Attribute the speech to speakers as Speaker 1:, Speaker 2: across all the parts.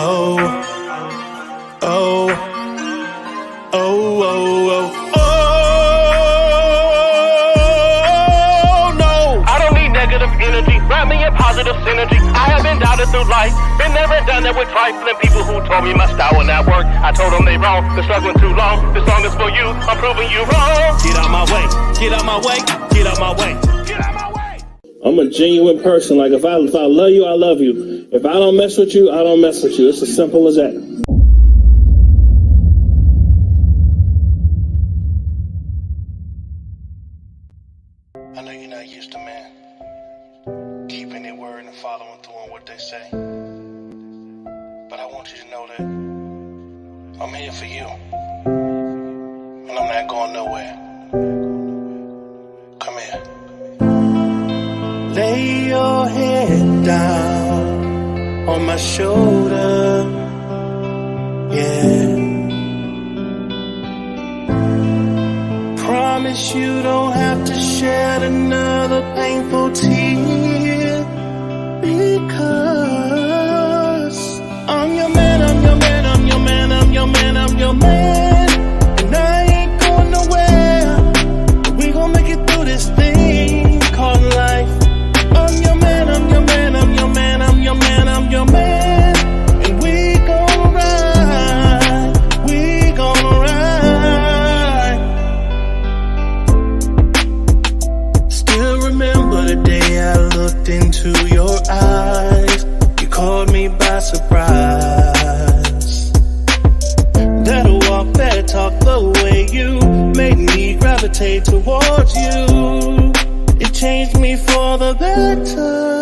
Speaker 1: Oh, oh, oh, oh, oh, no.
Speaker 2: I don't need negative energy, wrap me in positive synergy. I have been doubted through life, been there and done that with trifling people who told me my style would not work. I told them they wrong, been struggling too long. This song is for you, I'm proving you wrong.
Speaker 1: Get out my way, get out my way, get out my way.
Speaker 2: Get out my way.
Speaker 3: I'm a genuine person. Like if I love you, I love you. If I don't mess with you, I don't mess with you. It's as simple as that.
Speaker 4: I know you're not used to man keeping their word and following through on what they say. But I want you to know that I'm here for you. And I'm not going nowhere. Come here.
Speaker 1: Lay your head down on my shoulder, yeah. Promise you don't have to shed another painful tear, because I'm your man, I'm your man, I'm your man, I'm your man, I'm your man, and I ain't going nowhere. We gon' make it through this thing called life. I'm your man, I'm your man, I'm your man, I'm your man, I'm your man, and we gon' ride, we gon' ride. Still remember the day I looked into your eyes. You caught me by surprise. That walk, that talk, the way you made me gravitate towards you, it changed me for the better.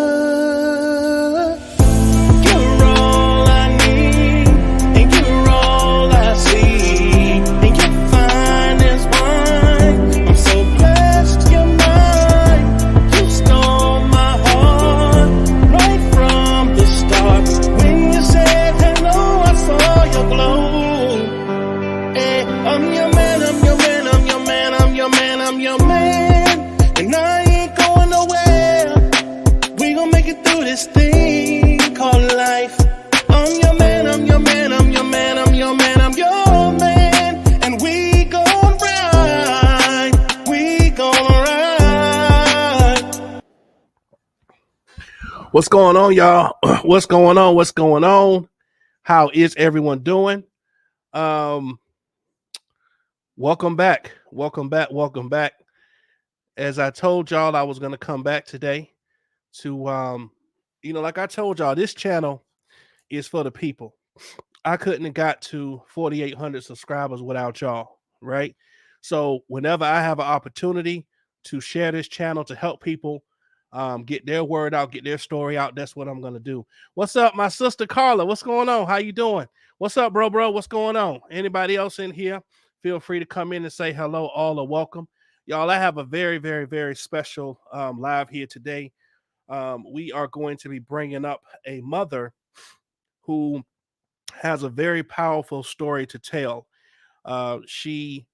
Speaker 1: You're all I need, and you're all I see, and you're fine as wine. I'm so blessed you're mine. You stole my heart right from the start. When you said hello, I saw your glow. Hey, I'm your man, I'm your man, I'm your man, I'm your man, I'm your man, and I ain't going nowhere. We gon' make it through this thing called life. I'm your man, I'm your man, I'm your man, I'm your man, I'm your man, and we gon' ride, we gon' ride.
Speaker 5: What's going on, y'all? What's going on? What's going on? How is everyone doing? Welcome back. Welcome back. Welcome back. As I told y'all, I was going to come back today to, like I told y'all, this channel is for the people. I couldn't have got to 4,800 subscribers without y'all, right? So whenever I have an opportunity to share this channel to help people get their word out, get their story out, that's what I'm going to do. What's up, my sister Carla? What's going on? How you doing? What's up, bro? What's going on? Anybody else in here? Feel free to come in and say hello. All are welcome. Y'all, I have a very, very, very special live here today. We are going to be bringing up a mother who has a very powerful story to tell. She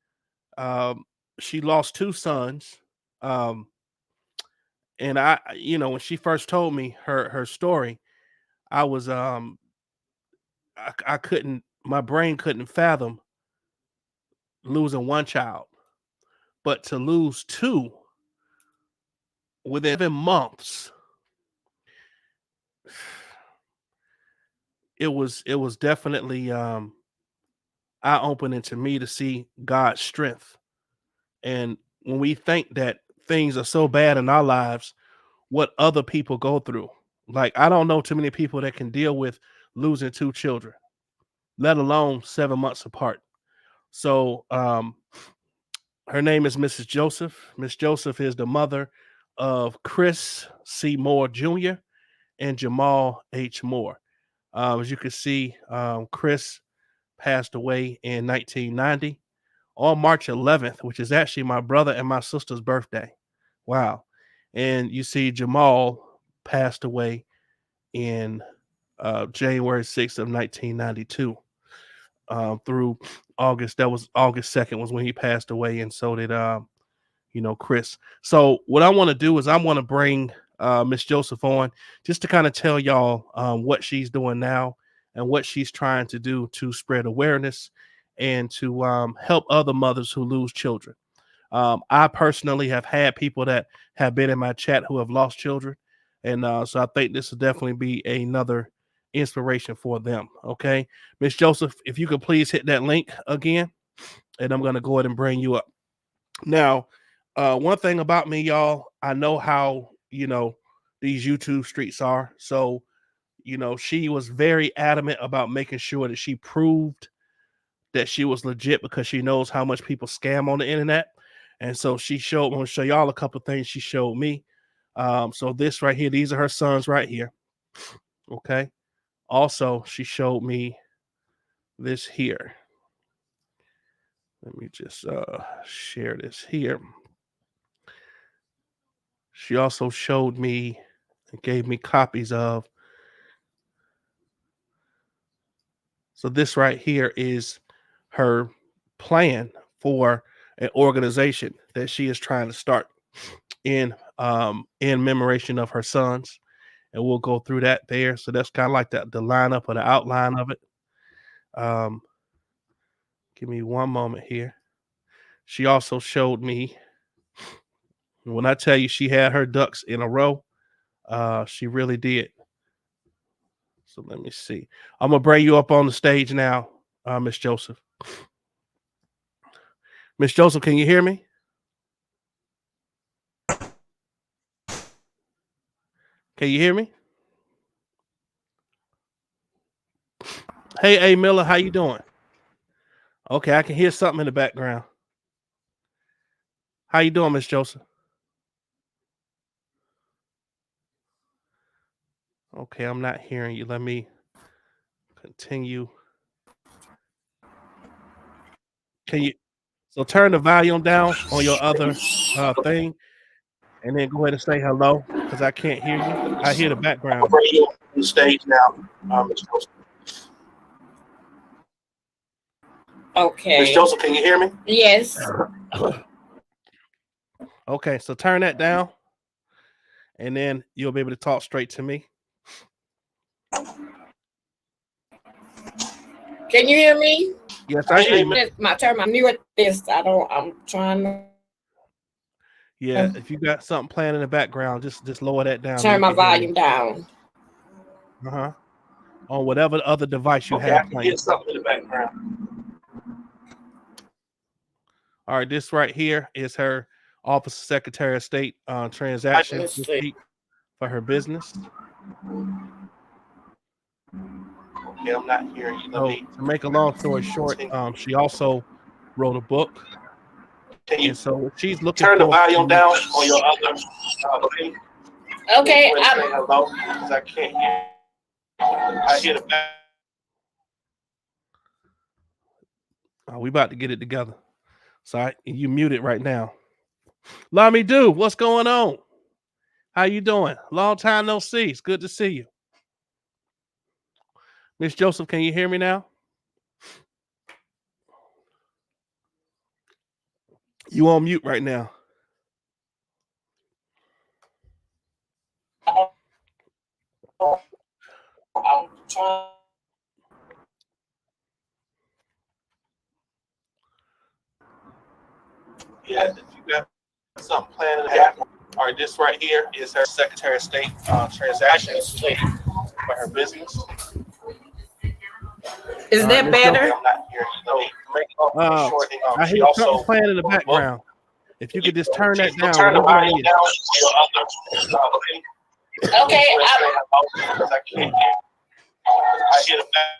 Speaker 5: lost two sons. And I, when she first told me her story, I was, I couldn't, my brain couldn't fathom losing one child, but to lose two within 7 months, it was definitely eye-opening to me to see God's strength. And when we think that things are so bad in our lives, what other people go through. Like, I don't know too many people that can deal with losing two children, let alone 7 months apart. So her name is Mrs. Joseph. Miss Joseph is the mother of Chris C. Moore Jr. and Jamal H. Moore. As you can see, Chris passed away in 1990 on March 11th, which is actually my brother and my sister's birthday. Wow. And you see Jamal passed away in January 6th of 1992 through August. That was August 2nd was when he passed away. And so did, Chris. So what I want to do is I want to bring Miss Joseph on just to kind of tell y'all what she's doing now and what she's trying to do to spread awareness and to help other mothers who lose children. I personally have had people that have been in my chat who have lost children. And so I think this will definitely be another inspiration for them. Okay. Miss Joseph, if you could please hit that link again, and I'm going to go ahead and bring you up. Now, one thing about me, y'all, I know how, these YouTube streets are. So, she was very adamant about making sure that she proved that she was legit because she knows how much people scam on the internet. And so I'm going to show y'all a couple of things she showed me. So this right here, these are her sons right here. Okay. Also, she showed me this here. Let me just share this here. She also showed me and gave me copies of. So this right here is her plan for an organization that she is trying to start in commemoration of her sons. And we'll go through that there. So that's kind of like the lineup or the outline of it. Give me one moment here. She also showed me, when I tell you she had her ducks in a row, she really did. So let me see. I'm going to bring you up on the stage now, Miss Joseph. Miss Joseph, can you hear me? Can you hear me? Hey, A. Miller, how you doing? Okay, I can hear something in the background. How you doing, Miss Joseph? Okay, I'm not hearing you. Let me continue. Can you turn the volume down on your other thing, and then go ahead and say hello because I can't hear you. I hear the background.
Speaker 3: I'll bring you on the stage now, Miss Joseph.
Speaker 6: Okay.
Speaker 3: Miss Joseph, can you hear me?
Speaker 6: Yes.
Speaker 5: Okay, so turn that down, and then you'll be able to talk straight to me.
Speaker 6: Can you hear me?
Speaker 5: Yes, I hear you.
Speaker 6: I'm new at this. I'm trying to
Speaker 5: Yeah, if you got something playing in the background, just lower that down.
Speaker 6: turn my volume down.
Speaker 5: On whatever other device you have playing.
Speaker 3: Get something in the background.
Speaker 5: All right, this right here is her Office of Secretary of State transaction receipt for her business.
Speaker 3: Okay, I'm not hearing you.
Speaker 5: So to make a long story short, she also wrote a book. And so she's looking
Speaker 3: turn the volume down on your other thing.
Speaker 6: Okay.
Speaker 3: Hello, because I can't hear. I hear the back.
Speaker 5: We about to get it together. So you muted right now. Lami Do, what's going on? How you doing? Long time no see. It's good to see you. Miss Joseph, can you hear me now? You on mute right now.
Speaker 6: I'm trying.
Speaker 3: Yeah, if you got something planned to happen. All right, this right here is her Secretary of State transaction for her business.
Speaker 6: Is that better?
Speaker 3: I'm not hearing you.
Speaker 5: I hear something playing in the background. If you could just turn that down.
Speaker 3: Turn the volume down.
Speaker 6: Okay.
Speaker 3: I can't hear. I hear the back.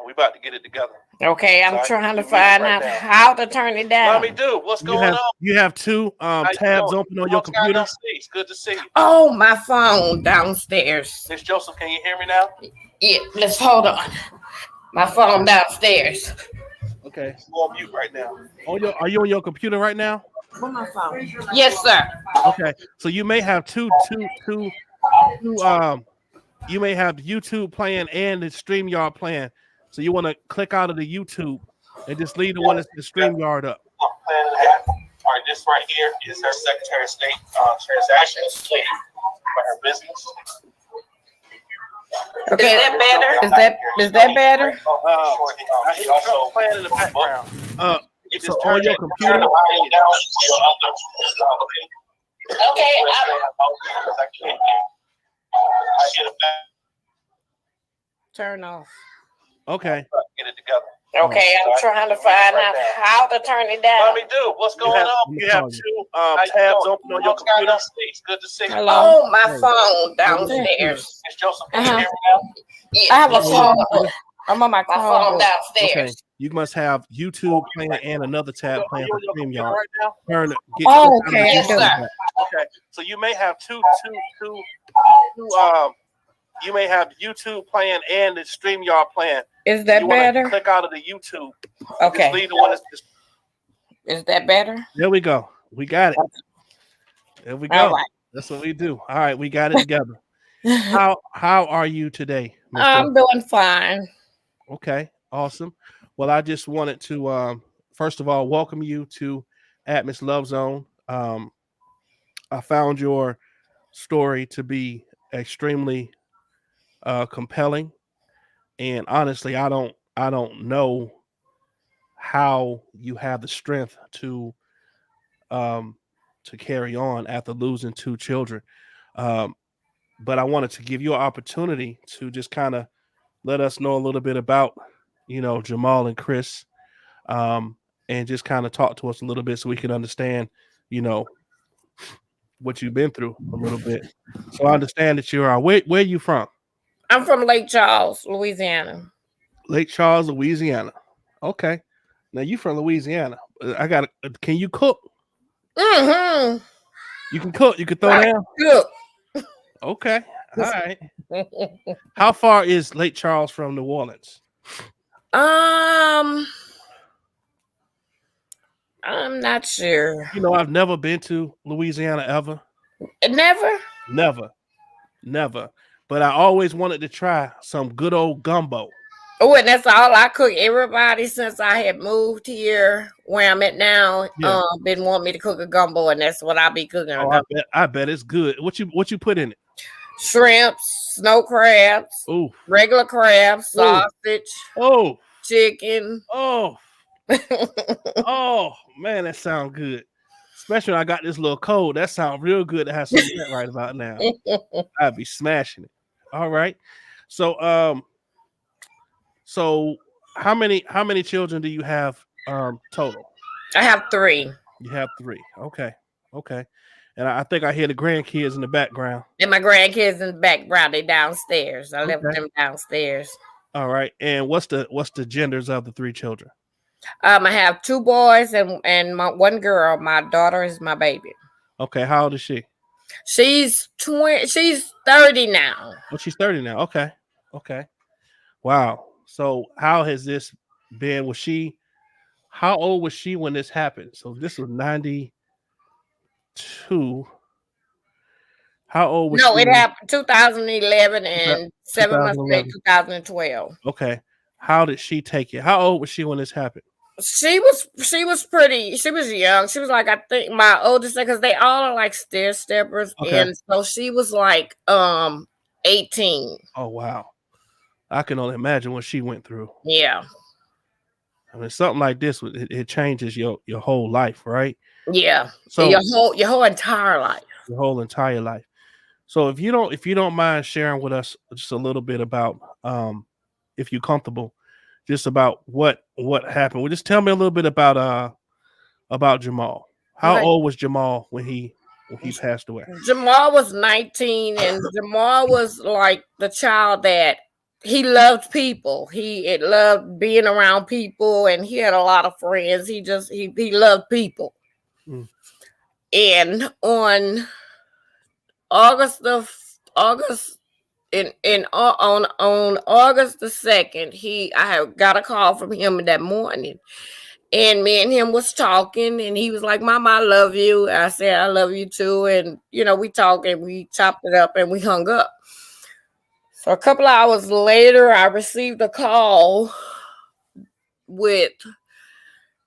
Speaker 3: We about to get it together.
Speaker 6: Okay, I'm trying to find out how to turn it down.
Speaker 3: Let me do. What's going on?
Speaker 5: You have two tabs open on your computer.
Speaker 3: It's good to see you.
Speaker 6: Oh, my phone downstairs.
Speaker 3: Miss Joseph, can you hear me now?
Speaker 6: Yeah, let's hold on. My phone downstairs.
Speaker 5: Okay.
Speaker 3: I'm on mute right now.
Speaker 5: Are you on your computer right now?
Speaker 6: Where's my phone? Yes, sir.
Speaker 5: Okay. So you may have two you may have YouTube playing and the StreamYard playing. So you want to click out of the YouTube and just leave the one that's the StreamYard up.
Speaker 3: All right, this right here is her Secretary of State transaction for her business.
Speaker 6: Okay, is that better? Is that better?
Speaker 3: I hear truck playing in the background. You
Speaker 5: So
Speaker 3: just
Speaker 5: on
Speaker 3: turn
Speaker 5: your
Speaker 3: it
Speaker 5: computer?
Speaker 6: Okay, turn off.
Speaker 5: Okay.
Speaker 3: Get it together.
Speaker 6: Okay, I'm trying to find out how to turn it down.
Speaker 3: Let me do. What's going on?
Speaker 5: You
Speaker 3: You have
Speaker 5: have
Speaker 3: two tabs open on your computer. It's good to see you.
Speaker 6: Hello? Oh, my phone downstairs.
Speaker 3: It's Joseph.
Speaker 6: Uh-huh.
Speaker 3: Can you hear me now?
Speaker 6: Yeah, I have a phone. I'm on my phone
Speaker 5: Okay.
Speaker 6: downstairs.
Speaker 5: You must have YouTube playing and another tab playing for StreamYard.
Speaker 3: Right now?
Speaker 5: Turn it.
Speaker 6: Oh, okay.
Speaker 3: Yes, sir. Okay. So you may have two. You may have YouTube playing and the StreamYard playing.
Speaker 6: Is that
Speaker 3: You want to
Speaker 6: better?
Speaker 3: click out of the YouTube.
Speaker 6: Okay.
Speaker 3: Just leave the one that's just.
Speaker 6: Is that better?
Speaker 5: There we go. We got it. There we go.
Speaker 6: All right.
Speaker 5: That's what we do. All right, we got it together. How are you today, Mr.?
Speaker 6: I'm doing fine.
Speaker 5: Okay, awesome. Well, I just wanted to first of all welcome you to Atmos Love Zone. I found your story to be extremely compelling, and honestly, I don't know how you have the strength to carry on after losing two children. But I wanted to give you an opportunity to just kind of let us know a little bit about, Jamal and Chris, and just kind of talk to us a little bit so we can understand, what you've been through a little bit. So I understand that you're where are you from?
Speaker 6: I'm from Lake Charles, Louisiana.
Speaker 5: Lake Charles, Louisiana. Okay. Now you from Louisiana. Can you cook?
Speaker 6: Mm-hmm.
Speaker 5: You can cook. You can throw down.
Speaker 6: Good.
Speaker 5: Okay. All right. How far is Lake Charles from New Orleans?
Speaker 6: I'm not sure.
Speaker 5: I've never been to Louisiana ever.
Speaker 6: Never?
Speaker 5: Never. But I always wanted to try some good old gumbo.
Speaker 6: Oh, and that's all I cook. Everybody since I had moved here where I'm at now, been wanting me to cook a gumbo, and that's what I'll be cooking.
Speaker 5: Oh, I bet it's good. What you put in it?
Speaker 6: Shrimps, snow crabs, regular crabs, sausage, chicken.
Speaker 5: Oh man, that sounds good. Especially when I got this little cold. That sounds real good to have some of that right about now. I'd be smashing it. All right. So how many children do you have total?
Speaker 6: I have 3.
Speaker 5: You have 3. Okay. And I think I hear the grandkids in the background.
Speaker 6: And my grandkids in the background, they downstairs. I left them downstairs.
Speaker 5: All right. And what's the genders of the 3 children?
Speaker 6: I have 2 boys and my 1 girl. My daughter is my baby.
Speaker 5: Okay. How old is she?
Speaker 6: She's 30 now.
Speaker 5: Oh, she's 30 now. Okay. Wow. So how has this been? How old was she when this happened? So this was 92. How old was she?
Speaker 6: No, it happened 2011 and 7 months later, 2012.
Speaker 5: Okay. How did she take it? How old was she when this happened?
Speaker 6: She was young. She was like, I think my oldest, because they all are like stair steppers. Okay. And so she was like 18.
Speaker 5: Oh wow. I can only imagine what she went through.
Speaker 6: Yeah.
Speaker 5: I mean, something like this, it changes your whole life, right?
Speaker 6: Yeah.
Speaker 5: So
Speaker 6: your whole entire life.
Speaker 5: Your whole entire life. So if you don't mind sharing with us just a little bit about, if you're comfortable, just about what happened. Well, just tell me a little bit about Jamal. How old was Jamal when he passed away?
Speaker 6: Jamal was 19, and Jamal was like the child that he loved people. He loved being around people, and he had a lot of friends. He loved people. Mm. And on August the 2nd, I had got a call from him that morning, and me and him was talking, and he was like, "Mama, I love you." I said, "I love you too." And we talked and we chopped it up and we hung up. So a couple of hours later, I received a call with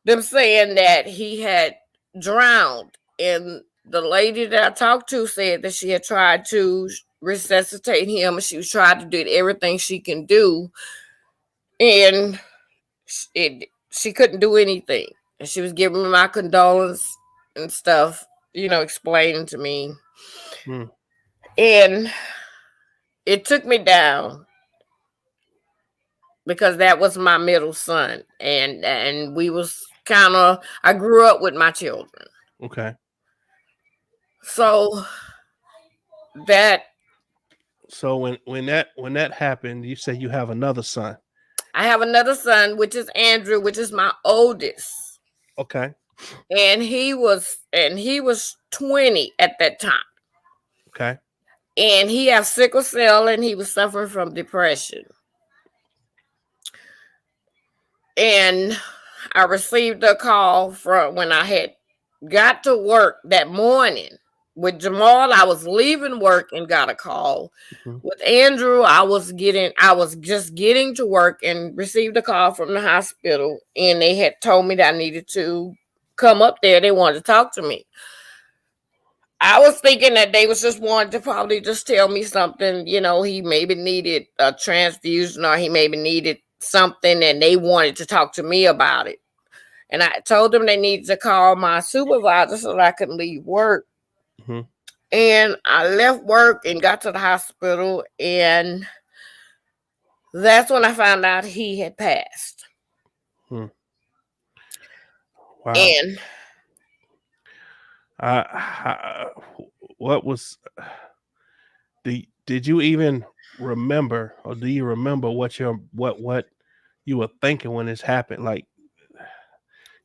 Speaker 6: them saying that he had drowned, and the lady that I talked to said that she had tried to resuscitate him, and she was trying to do everything she can do, and she couldn't do anything. And she was giving me my condolence and stuff, explaining to me.
Speaker 5: Mm.
Speaker 6: And it took me down because that was my middle son, and we was kind of, I grew up with my children.
Speaker 5: Okay.
Speaker 6: So
Speaker 5: when that happened, you said you have another son.
Speaker 6: I have another son, which is Andrew, which is my oldest.
Speaker 5: Okay.
Speaker 6: And he was 20 at that time.
Speaker 5: Okay.
Speaker 6: And he has sickle cell, and he was suffering from depression. And I received a call from when I had got to work that morning. With Jamal, I was leaving work and got a call.
Speaker 5: Mhm.
Speaker 6: With Andrew, I was just getting to work and received a call from the hospital, and they had told me that I needed to come up there. They wanted to talk to me. I was thinking that they was just wanting to probably just tell me something, he maybe needed a transfusion, or he maybe needed something, and they wanted to talk to me about it. And I told them they needed to call my supervisor so that I could leave work.
Speaker 5: Mhm.
Speaker 6: And I left work and got to the hospital, and that's when I found out he had passed.
Speaker 5: Hmm. Wow.
Speaker 6: And
Speaker 5: what was? Did you even remember, or do you remember what you were thinking when this happened? Like,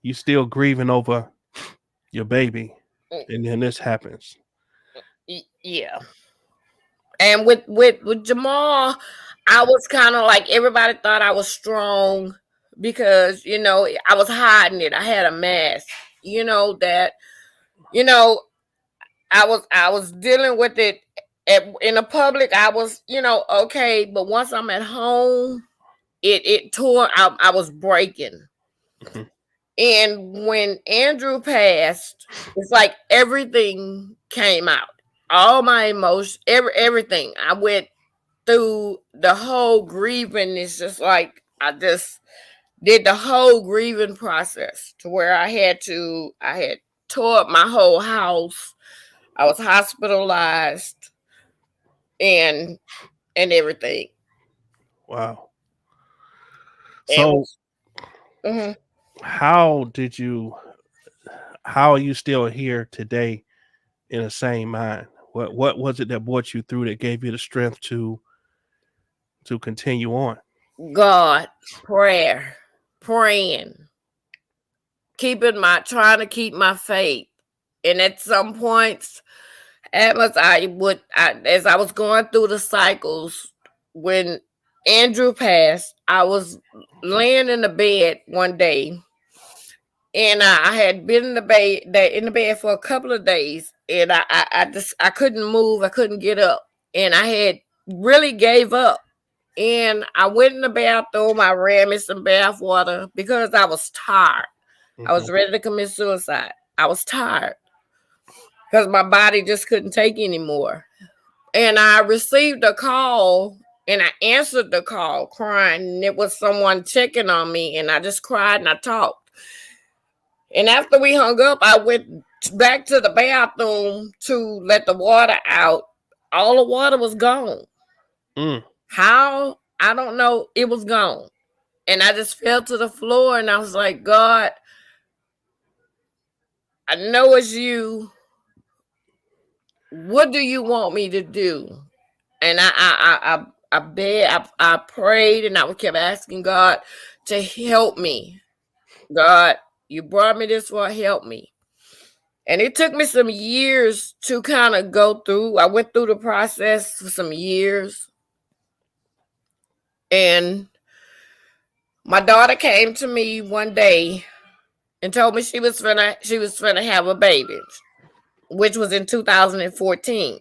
Speaker 5: you still grieving over your baby, and then this happens.
Speaker 6: yeah. And with Jamal, I was kind of like, everybody thought I was strong because, I was hiding it. I had a mask, that, I was dealing with it in the public. I was, okay. But once I'm at home, it tore, I was breaking.
Speaker 5: Mhm.
Speaker 6: And when Andrew passed, it's like everything came out. All my emotions, everything. I went through the whole grieving. It's just like I just did the whole grieving process to where I had tore up my whole house. I was hospitalized and everything.
Speaker 5: Wow.
Speaker 6: It
Speaker 5: So
Speaker 6: was, mhm.
Speaker 5: how are you still here today in the same mind? What was it that brought you through, that gave you the strength to continue on?
Speaker 6: God, praying, trying to keep my faith. And at some points, as I was going through the cycles, when Andrew passed, I was laying in the bed one day, and I had been in the bed for a couple of days, and I couldn't move, I couldn't get up, and I had really gave up. And I went in the bathroom, I ran me some bath water because I was tired. I was ready to commit suicide. I was tired because my body just couldn't take anymore. And I received a call, and I answered the call crying. And it was someone checking on me, and I just cried and I talked. And after we hung up, I went back to the bathroom to let the water out. All the water was gone.
Speaker 5: Mm.
Speaker 6: How? I don't know. It was gone. And I just fell to the floor, and I was like, God, I know it's you. What do you want me to do? And I begged, I prayed, and I kept asking God to help me. God, you brought me this far, help me. And it took me some years to kind of go through. I went through the process for some years. And my daughter came to me one day and told me she was gonna have a baby, which was in 2013.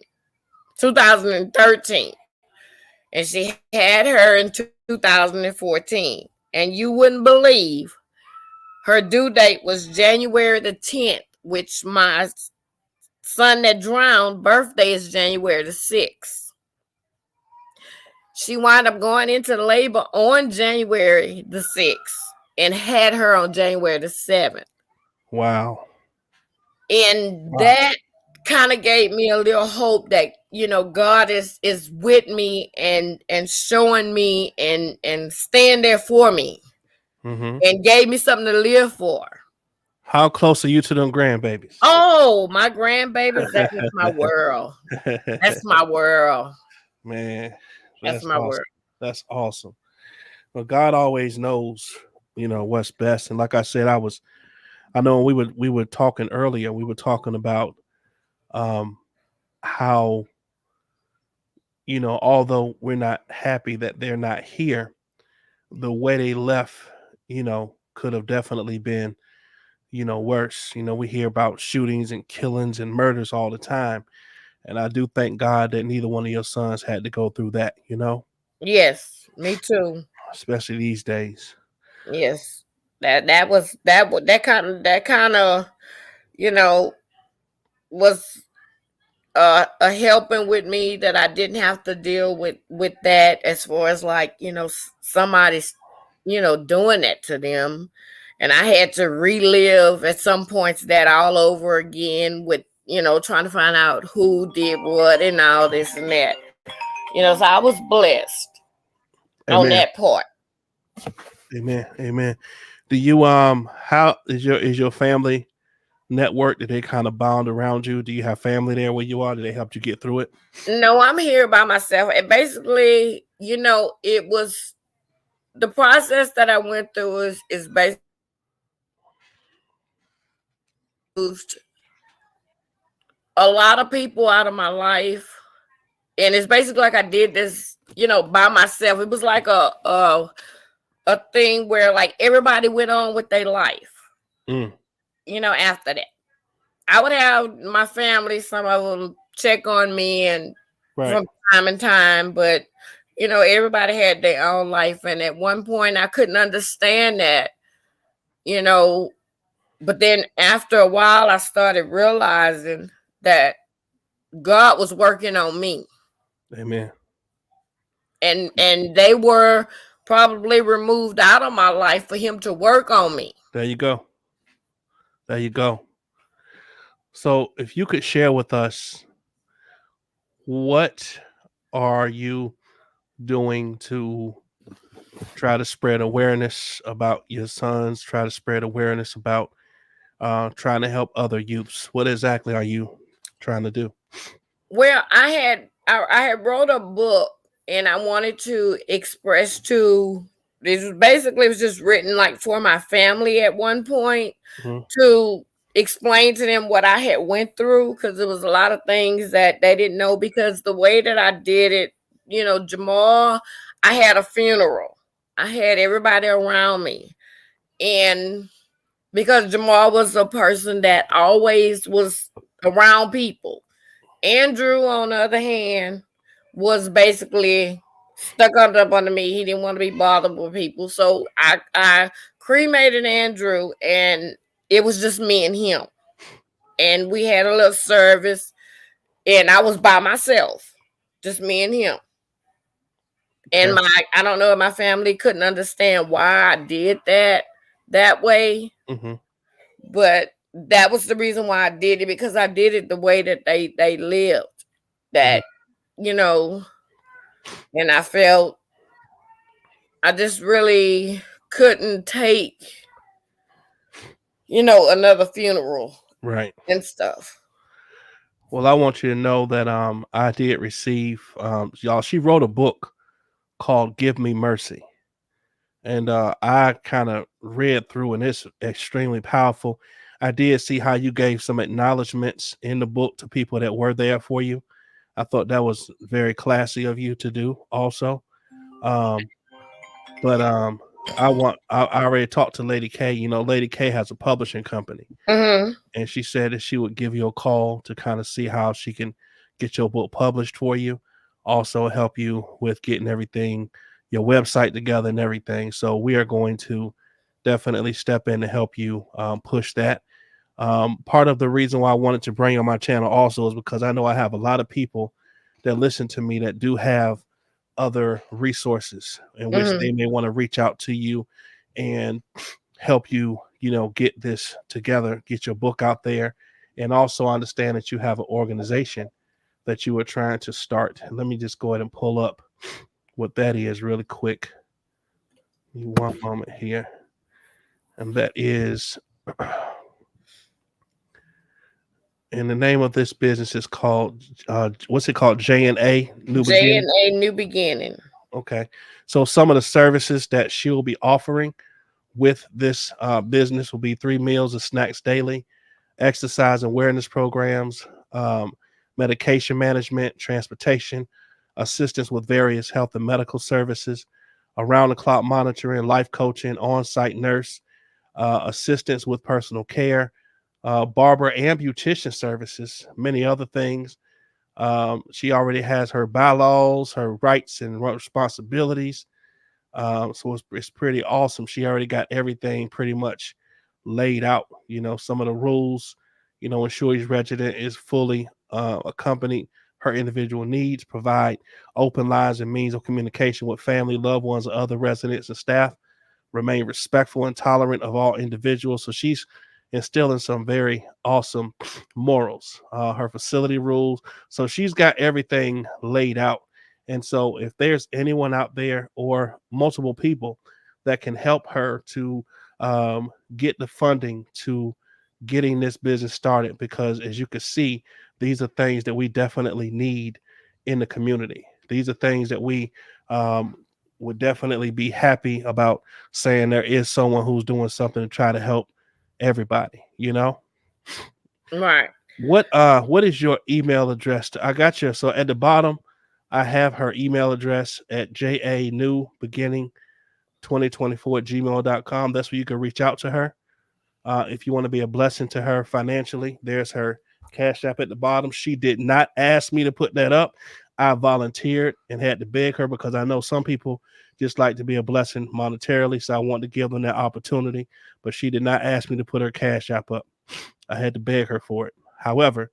Speaker 6: And she had her in 2014. And you wouldn't believe her due date was January the 10th, which my son that drowned birthday is January the 6th. She wound up going into labor on January the 6th and had her on January the 7th.
Speaker 5: Wow.
Speaker 6: And
Speaker 5: Wow.
Speaker 6: that kind of gave me a little hope that, God is with me and showing me and staying there for me
Speaker 5: Mm-hmm.
Speaker 6: and gave me something to live for.
Speaker 5: How close are you to them grandbabies?
Speaker 6: Oh, my grandbabies, that is my world. That's my world.
Speaker 5: Man,
Speaker 6: That's
Speaker 5: that's
Speaker 6: my
Speaker 5: awesome.
Speaker 6: world.
Speaker 5: That's awesome. But God always knows, what's best. And like I said, I know we were talking earlier, we were talking about how, although we're not happy that they're not here, the way they left, could have definitely been, worse. We hear about shootings and killings and murders all the time. And I do thank God that neither one of your sons had to go through that,
Speaker 6: Yes, me too.
Speaker 5: especially these days.
Speaker 6: Yes. That kind of, you know, was a helping with me that I didn't have to deal with that as far as like, somebody's, doing that to them. And I had to relive at some points that all over again with, trying to find out who did what and all this and that. So I was blessed on
Speaker 5: Amen.
Speaker 6: that part.
Speaker 5: Amen. Amen. Do you how is your family network? Did they kind of bound around you? Do you have family there where you are? Did they help you get through it?
Speaker 6: No, I'm here by myself. And basically, it was the process that I went through is basically a lot of people out of my life. And it's basically like I did this, by myself. It was like a thing where like everybody went on with their life,
Speaker 5: Mm,
Speaker 6: after that. I would have my family, some of them check on me and
Speaker 5: right.
Speaker 6: from time to time, but everybody had their own life. And at one point I couldn't understand that, you know, but then after a while I started realizing that God was working on me.
Speaker 5: Amen.
Speaker 6: And they were probably removed out of my life for him to work on me.
Speaker 5: There you go. There you go. So if you could share with us, what are you doing to try to spread awareness about your sons, try to spread awareness about trying to help other youths? What exactly are you trying to do?
Speaker 6: Well, I had wrote a book and I wanted to express to it was just written like for my family at one point
Speaker 5: Mhm.
Speaker 6: to explain to them what I had went through because there was a lot of things that they didn't know because the way that I did it, Jamal, I had a funeral. I had everybody around me. And because Jamal was a person that always was around people. Andrew, on the other hand, was basically stuck up under me. He didn't want to be bothered with people. So I cremated Andrew and it was just me and him. And we had a little service and I was by myself, just me and him. And
Speaker 5: Okay.
Speaker 6: I don't know if my family couldn't understand why I did that way,
Speaker 5: Hmm.
Speaker 6: but that was the reason why I did it because I did it the way that they lived.
Speaker 5: Hmm.
Speaker 6: That you know, and I felt I just really couldn't take, another funeral
Speaker 5: Right.
Speaker 6: and stuff.
Speaker 5: Well, I want you to know that I did receive y'all. She wrote a book called "Give Me Mercy," and I kind of read through, and it's extremely powerful. I did see how you gave some acknowledgments in the book to people that were there for you. I thought that was very classy of you to do, also. Um, but I already talked to Lady K. Lady K has a publishing company,
Speaker 6: Hmm.
Speaker 5: and she said that she would give you a call to kind of see how she can get your book published for you, also help you with getting everything, your website together and everything. So we are going to definitely step in to help you push that. Part of the reason why I wanted to bring you on my channel also is because I know I have a lot of people that listen to me that do have other resources in which
Speaker 6: Mhm.
Speaker 5: they may want to reach out to you and help you, get this together, get your book out there, and also understand that you have an organization that you are trying to start. And let me just go ahead and pull up what that is really quick. Give me one moment here. And that is, and the name of this business is called, what's it called? J&A, New Beginning.
Speaker 6: J&A New Beginning.
Speaker 5: Okay. So some of the services that she'll be offering with this business will be 3 meals and snacks daily, exercise and awareness programs, medication management, transportation, assistance with various health and medical services, around the clock monitoring, life coaching, on site nurse, assistance with personal care, barber and beautician services, many other things. She already has her bylaws, her rights and responsibilities. So it's pretty awesome. She already got everything pretty much laid out. Some of the rules, ensure each resident is fully accompanied her individual needs, provide open lines and means of communication with family, loved ones, other residents and staff, remain respectful and tolerant of all individuals. So she's instilling some very awesome morals, her facility rules. So she's got everything laid out. And so if there's anyone out there or multiple people that can help her to get the funding to getting this business started, because as you can see, these are things that we definitely need in the community. These are things that we would definitely be happy about saying there is someone who's doing something to try to help everybody.
Speaker 6: Right.
Speaker 5: What is your email address? I got you. So at the bottom, I have her email address at janewbeginning2024@gmail.com. That's where you can reach out to her. If you want to be a blessing to her financially, there's her Cash App at the bottom. She did not ask me to put that up. I volunteered and had to beg her because I know some people just like to be a blessing monetarily. So I want to give them that opportunity. But she did not ask me to put her Cash App up. I had to beg her for it. However,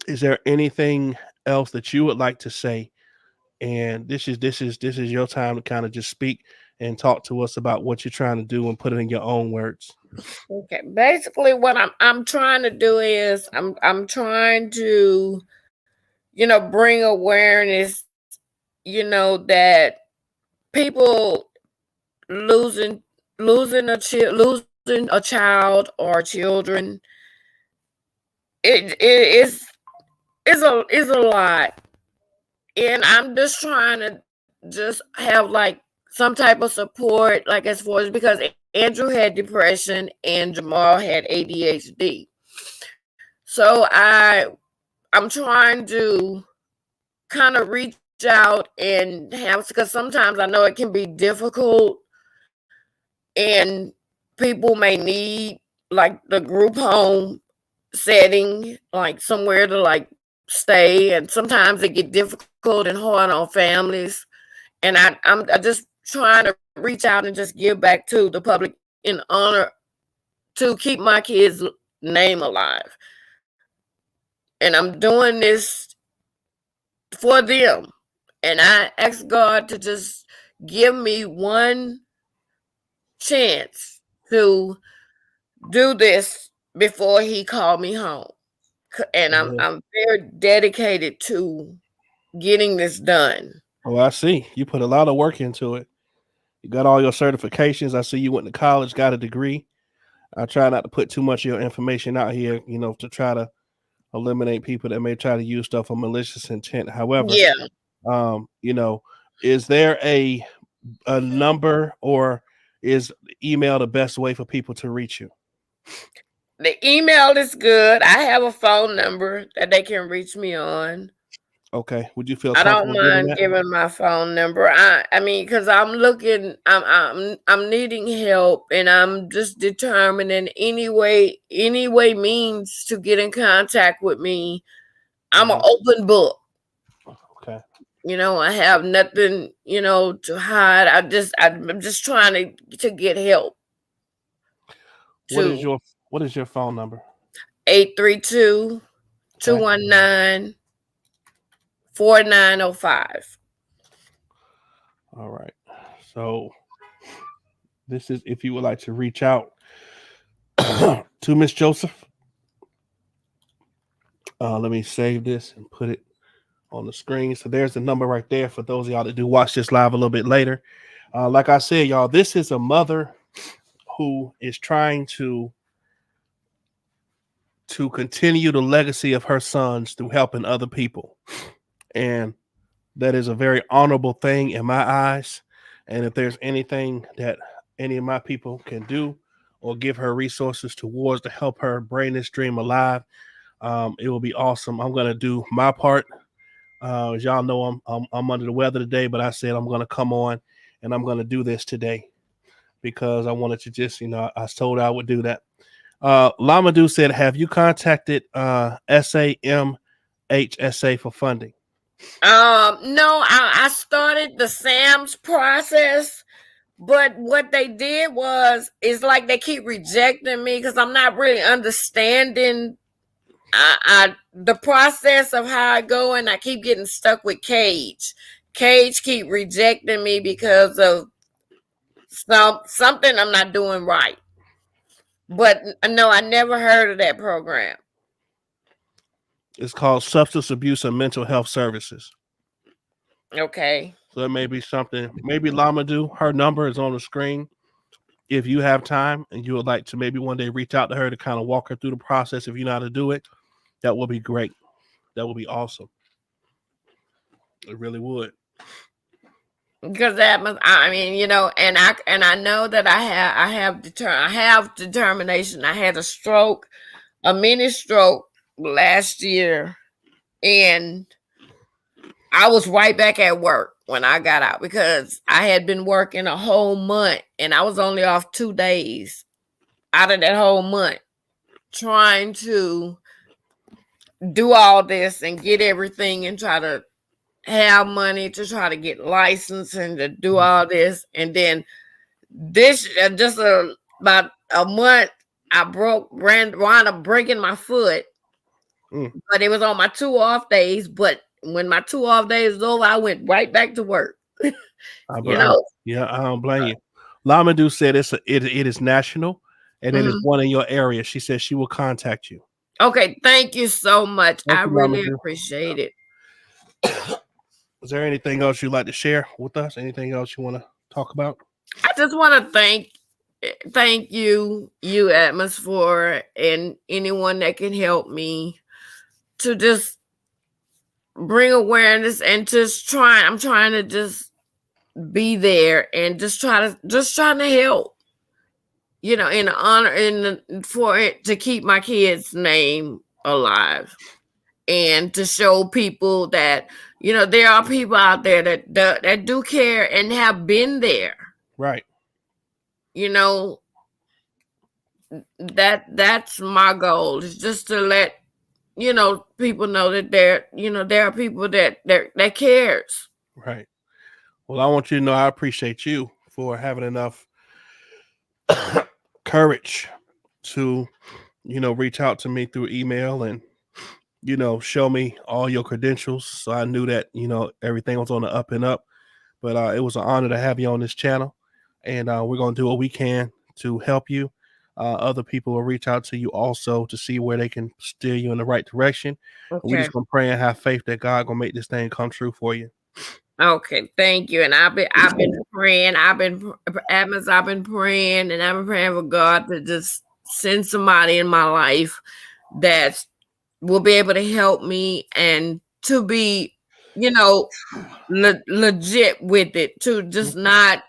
Speaker 5: is there anything else that you would like to say? And this is your time to kind of just speak and talk to us about what you're trying to do and put it in your own words.
Speaker 6: Okay. Basically, what I'm trying to do is I'm trying to bring awareness. That people losing losing a child or children. It is a lot, and I'm just trying to just have like some type of support, like as far as because Andrew had depression and Jamal had ADHD. So I'm trying to kind of reach out and have, because sometimes I know it can be difficult and people may need like the group home setting, like somewhere to like stay, and sometimes it get difficult and hard on families. And I'm just trying to reach out and just give back to the public in honor to keep my kids' name alive. And I'm doing this for them. And I ask God to just give me one chance to do this before he called me home. And
Speaker 5: Yeah.
Speaker 6: I'm very dedicated to getting this done.
Speaker 5: Oh, I see. You put a lot of work into it. You got all your certifications. I see you went to college, got a degree. I try not to put too much of your information out here, to try to eliminate people that may try to use stuff for malicious intent. However,
Speaker 6: Yeah.
Speaker 5: um, you know, is there a number, or is email the best way for people to reach you?
Speaker 6: The email is good. I have a phone number that they can reach me on.
Speaker 5: Okay. Would you feel
Speaker 6: I don't
Speaker 5: comfortable giving
Speaker 6: mind
Speaker 5: that?
Speaker 6: giving my phone number. I mean, because I'm needing help, and I'm just determined in any way means to get in contact with me. I'm an
Speaker 5: Mhm.
Speaker 6: open book.
Speaker 5: Okay.
Speaker 6: I have nothing, to hide. I'm just trying to get help
Speaker 5: What is
Speaker 6: to
Speaker 5: your what is your phone number?
Speaker 6: 832
Speaker 5: Okay.
Speaker 6: 219 4905.
Speaker 5: All right. So this is if you would like to reach out to Miss Joseph. Let me save this and put it on the screen. So there's the number right there for those of y'all that do watch this live a little bit later. Like I said, y'all, this is a mother who is trying to continue the legacy of her sons through helping other people. And that is a very honorable thing in my eyes. And if there's anything that any of my people can do or give her resources towards to help her bring this dream alive, it will be awesome. I'm going to do my part. As y'all know, I'm under the weather today, but I said I'm going to come on and I'm going to do this today because I wanted to just, I told her I would do that. Lamadou said, have you contacted SAMHSA for funding?
Speaker 6: No, I started the SAMS process, but what they did was, it's like they keep rejecting me because I'm not really understanding the process of how I go, and I keep getting stuck with Cage. Cage keep rejecting me because of something I'm not doing right. But no, I never heard of that program.
Speaker 5: It's called Substance Abuse and Mental Health Services.
Speaker 6: Okay.
Speaker 5: So it may be something. Maybe Lamadou, her number is on the screen. If you have time and you would like to maybe one day reach out to her to kind of walk her through the process, if you know how to do it, that would be great. That would be awesome. It really would.
Speaker 6: Because that must, I mean, and I know that I have determination. I had a mini stroke last year, and I was right back at work when I got out because I had been working a whole month and I was only off 2 days out of that whole month, trying to do all this and get everything and try to have money to try to get licensed and to do all this. And then this, just about a month, I wound up breaking my foot. But it was on my 2 off days. But when my 2 off days was over, I went right back to work.
Speaker 5: I don't blame you. Lamadou said it is national and it is one in your area. She said she will contact you.
Speaker 6: Okay, thank you so much. I really appreciate it.
Speaker 5: Is there anything else you'd like to share with us? Anything else you want to talk about?
Speaker 6: I just want to thank you, Atmosphere, and anyone that can help me to just bring awareness and I'm trying to just be there and just trying to help, in honor for it to keep my kid's name alive. And to show people that, there are people out there that do care and have been there.
Speaker 5: Right.
Speaker 6: That's my goal, is just to let, people know that there are people that cares.
Speaker 5: Right. Well, I want you to know I appreciate you for having enough courage to, reach out to me through email and, show me all your credentials. So I knew that, everything was on the up and up. But it was an honor to have you on this channel. And we're going to do what we can to help you. Other people will reach out to you also to see where they can steer you in the right direction. Okay. We're just going to pray and have faith that God going to make this thing come true for you.
Speaker 6: Okay, thank you. And I've been praying. I've been praying, and I've been praying for God to just send somebody in my life that will be able to help me and to be, legit with it, to just not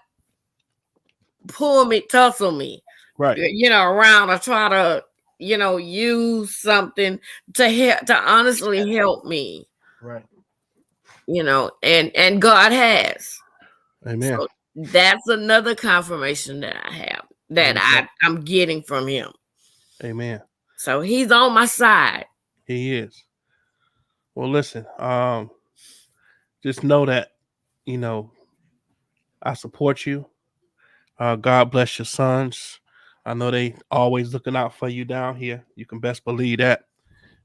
Speaker 6: tussle me,
Speaker 5: right?
Speaker 6: Around or try to, use something to honestly help me,
Speaker 5: right?
Speaker 6: And God has.
Speaker 5: Amen.
Speaker 6: So that's another confirmation that I have, that I'm getting from him.
Speaker 5: Amen.
Speaker 6: So he's on my side.
Speaker 5: He is. Well, listen, just know that, I support you. God bless your sons. I know they always looking out for you down here. You can best believe that.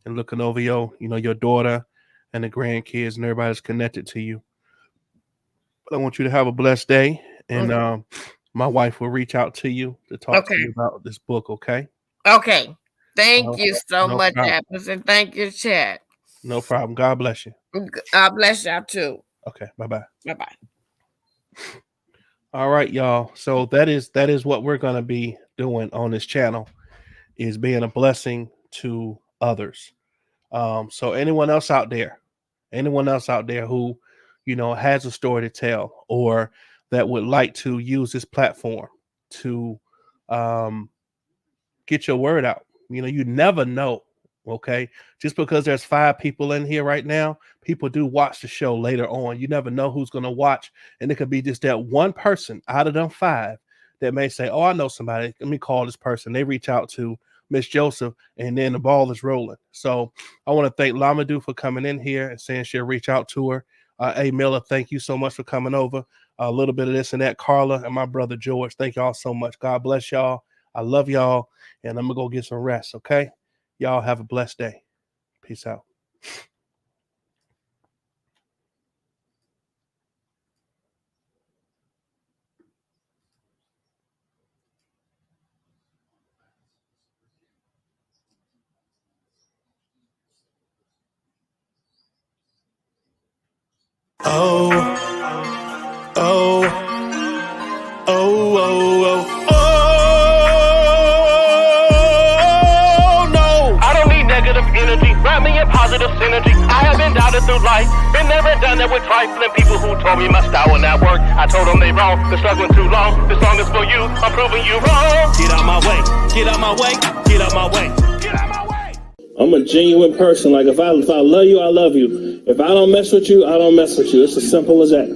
Speaker 5: And looking over your daughter and the grandkids and everybody's connected to you. But I want you to have a blessed day, and
Speaker 6: Okay.
Speaker 5: my wife will reach out to you to talk to
Speaker 6: Okay.
Speaker 5: you about this book. Okay.
Speaker 6: Okay. Thank you so
Speaker 5: No
Speaker 6: much,
Speaker 5: problem.
Speaker 6: Apples, and thank you, chat.
Speaker 5: No problem. God bless you.
Speaker 6: God bless y'all too.
Speaker 5: Okay. Bye bye.
Speaker 6: Bye bye.
Speaker 5: All right, y'all. So that is what we're gonna be doing on this channel, is being a blessing to others. So anyone else out there who, has a story to tell, or that would like to use this platform to get your word out. You never know. Okay. Just because there's 5 people in here right now, people do watch the show later on. You never know who's going to watch. And it could be just that one person out of them 5 that may say, oh, I know somebody. Let me call this person. They reach out to Miss Joseph, and then the ball is rolling. So I want to thank Lamadou for coming in here and saying she'll reach out to her. A Miller, thank you so much for coming over. A little bit of this and that. Carla and my brother George, thank y'all so much. God bless y'all. I love y'all, and I'm going to go get some rest, okay? Y'all have a blessed day. Peace out.
Speaker 1: Oh, oh, oh, oh, oh, oh, no.
Speaker 2: I don't need negative energy, wrap me in positive synergy. I have been doubted through life, been never done that with trifling people who told me my style will not work. I told them they wrong, been struggling too long. This song is for you, I'm proving you wrong.
Speaker 1: Get out my way, get out my way, get out my way, get out my way.
Speaker 7: I'm a genuine person. Like if I love you, I love you. If I don't mess with you, I don't mess with you. It's as simple as that.